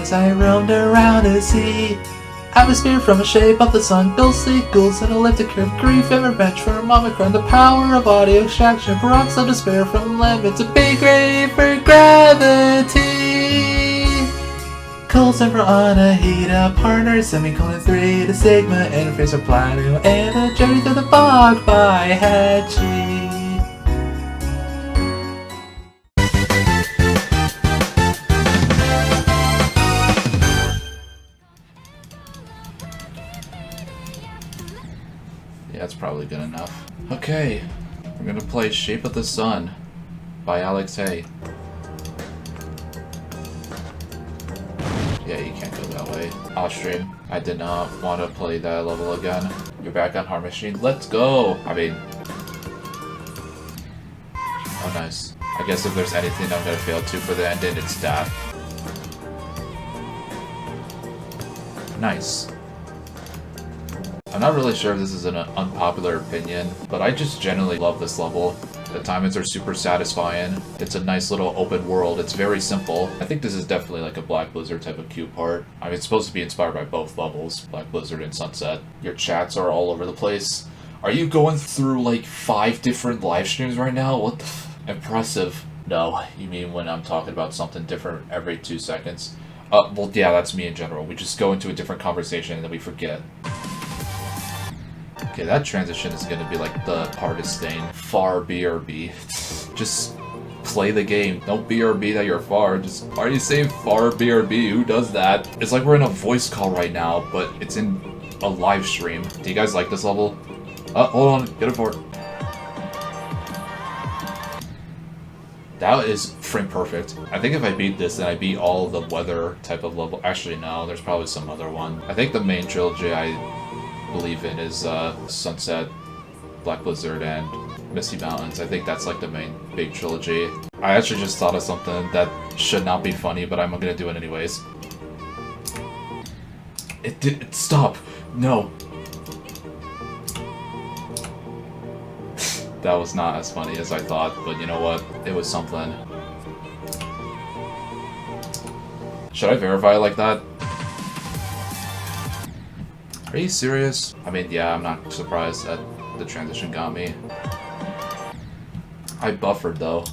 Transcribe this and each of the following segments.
as I roamed around to see atmosphere from the shape of the sun, ghostly ghouls and elliptic curve, grief and revenge from Omicron, the power of audio extraction, rocks of despair from lemons, a big grave for gravity. Colson for Anahita, partner, semicolon 3 to Sigma, interface for Plato, and a journey through the fog by Hatchie. Yeah, that's probably good enough. Okay, we're gonna play Shape of the Sun by AleeXhey. Yeah, you can't go that way. Off stream. I did not want to play that level again. You're back on Hard Machine. Let's go! I mean... Oh, nice. I guess if there's anything I'm gonna fail to for the ending, it's that. Nice. I'm not really sure if this is an unpopular opinion, but I just generally love this level. The timings are super satisfying. It's a nice little open world. It's very simple. I think this is definitely like a Black Blizzard type of cue part. I mean, it's supposed to be inspired by both levels, Black Blizzard and Sunset. Your chats are all over the place. Are you going through like 5 different live streams right now? What the impressive. No, you mean when I'm talking about something different every 2 seconds? Well, yeah, that's me in general. We just go into a different conversation and then we forget. Okay, that transition is gonna be like the hardest thing. Far BRB. Just play the game. Don't BRB that you're far. Just, why are you saying far BRB? Who does that? It's like we're in a voice call right now, but it's in a live stream. Do you guys like this level? Hold on. Get it for it. That is frame perfect. I think if I beat this, then I beat all the weather type of level. Actually, no. There's probably some other one. I think the main trilogy I believe in is Sunset, Black Blizzard, and Misty Mountains. I think that's like the main big trilogy. I actually just thought of something that should not be funny, but I'm gonna do it anyways. Stop! No! That was not as funny as I thought, but you know what? It was something. Should I verify like that? Are you serious? I mean, yeah, I'm not surprised that the transition got me. I buffered, though.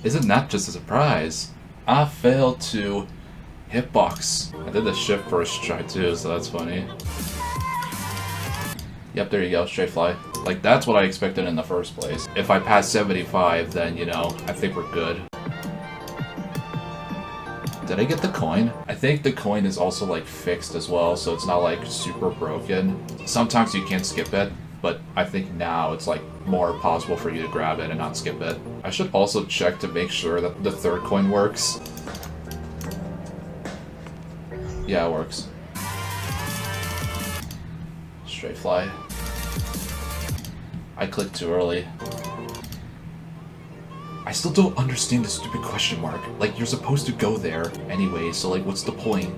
Isn't that just a surprise? I failed to hitbox. I did the shift first try, too, so that's funny. Yep, there you go, straight fly. Like, that's what I expected in the first place. If I pass 75, then, you know, I think we're good. Did I get the coin? I think the coin is also, like, fixed as well, so it's not, like, super broken. Sometimes you can't skip it, but I think now it's, like, more possible for you to grab it and not skip it. I should also check to make sure that the third coin works. Yeah, it works. Straight fly. I clicked too early. I still don't understand the stupid question mark. Like, you're supposed to go there anyway, so like, what's the point?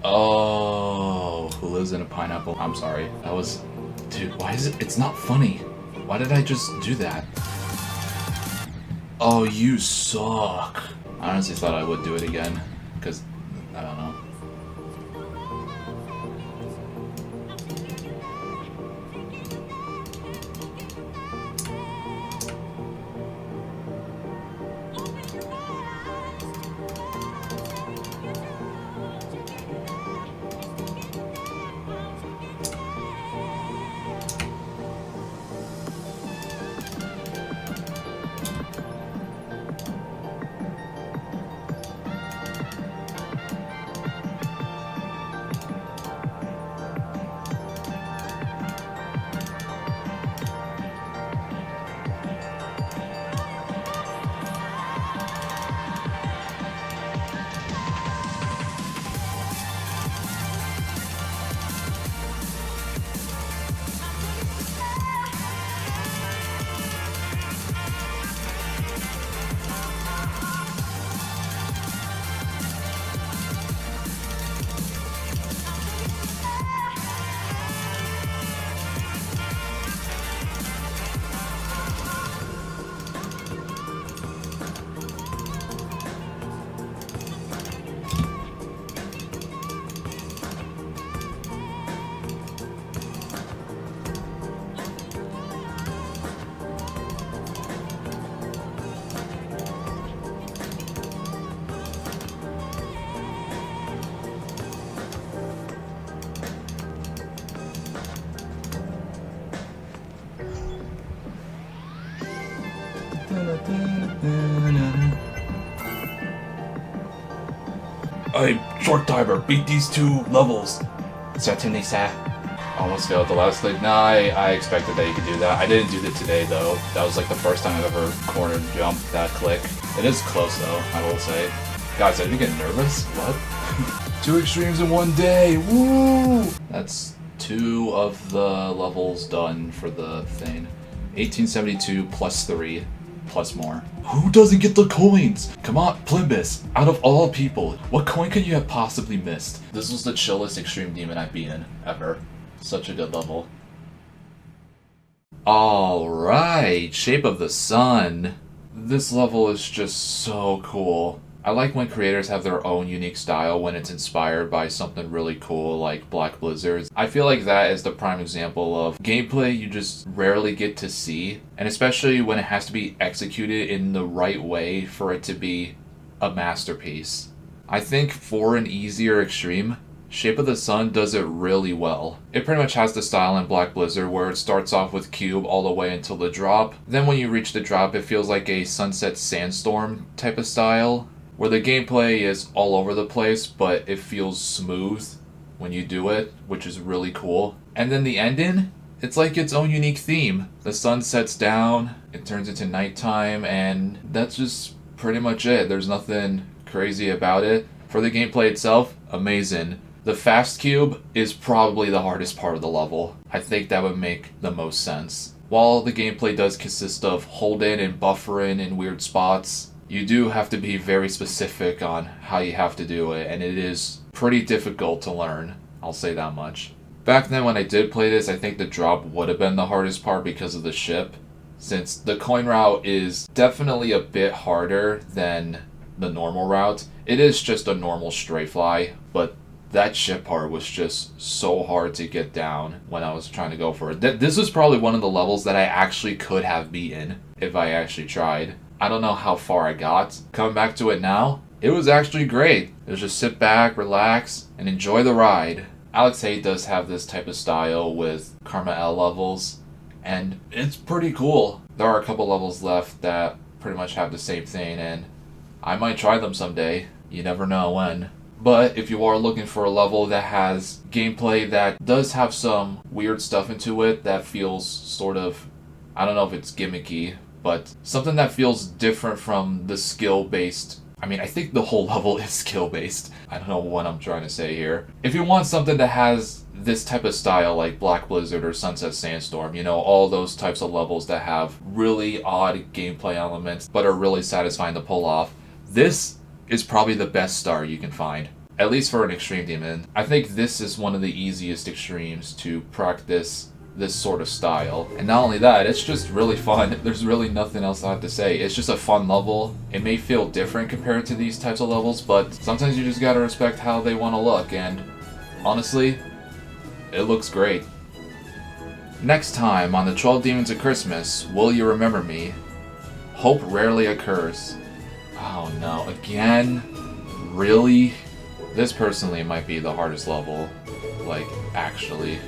Oh, who lives in a pineapple? I'm sorry. That was... Dude, why is it... It's not funny. Why did I just do that? Oh, you suck. I honestly thought I would do it again, because... I don't know. Hey, short timer, beat these 2 levels. Certainly, sir. Almost failed the last click. Nah, I expected that you could do that. I didn't do it today, though. That was like the first time I've ever corner jumped that click. It is close, though, I will say. Guys, I didn't get nervous. What? 2 extremes in 1 day. Woo! That's 2 of the levels done for the thing. 1872 plus 3 plus more. Who doesn't get the coins? Come on, Plimbus. Out of all people, what coin could you have possibly missed? This was the chillest extreme demon I've been in ever. Such a good level. Alright, Shape of the Sun. This level is just so cool. I like when creators have their own unique style when it's inspired by something really cool like Black Blizzard's. I feel like that is the prime example of gameplay you just rarely get to see, and especially when it has to be executed in the right way for it to be a masterpiece. I think for an easier extreme, Shape of the Sun does it really well. It pretty much has the style in Black Blizzard where it starts off with cube all the way until the drop. Then when you reach the drop, it feels like a Sunset Sandstorm type of style, where the gameplay is all over the place, but it feels smooth when you do it, which is really cool. And then the ending, it's like its own unique theme. The sun sets down, it turns into nighttime, and that's just pretty much it. There's nothing crazy about it. For the gameplay itself, amazing. The fast cube is probably the hardest part of the level. I think that would make the most sense. While the gameplay does consist of holding and buffering in weird spots, you do have to be very specific on how you have to do it, and it is pretty difficult to learn. I'll say that much. Back then when I did play this, I think the drop would have been the hardest part because of the ship, since the coin route is definitely a bit harder than the normal route. It is just a normal straight fly, but that ship part was just so hard to get down when I was trying to go for it. This was probably one of the levels that I actually could have beaten if I actually tried. I don't know how far I got. Coming back to it now, it was actually great. It was just sit back, relax, and enjoy the ride. AleeXhey does have this type of style with Karma L levels, and it's pretty cool. There are a couple levels left that pretty much have the same thing, and I might try them someday. You never know when. But if you are looking for a level that has gameplay that does have some weird stuff into it that feels sort of, I don't know if it's gimmicky, but something that feels different from the skill-based. I mean, I think the whole level is skill-based. I don't know what I'm trying to say here. If you want something that has this type of style like Black Blizzard or Sunset Sandstorm, you know, all those types of levels that have really odd gameplay elements but are really satisfying to pull off, this is probably the best start you can find, at least for an extreme demon. I think this is one of the easiest extremes to practice this sort of style. And not only that, it's just really fun. There's really nothing else I have to say. It's just a fun level. It may feel different compared to these types of levels, but sometimes you just gotta respect how they want to look, and honestly, it looks great. Next time on the 12 Demons of Christmas, Will You Remember Me? Hope rarely occurs. Oh no, again? Really? This personally might be the hardest level, like, actually.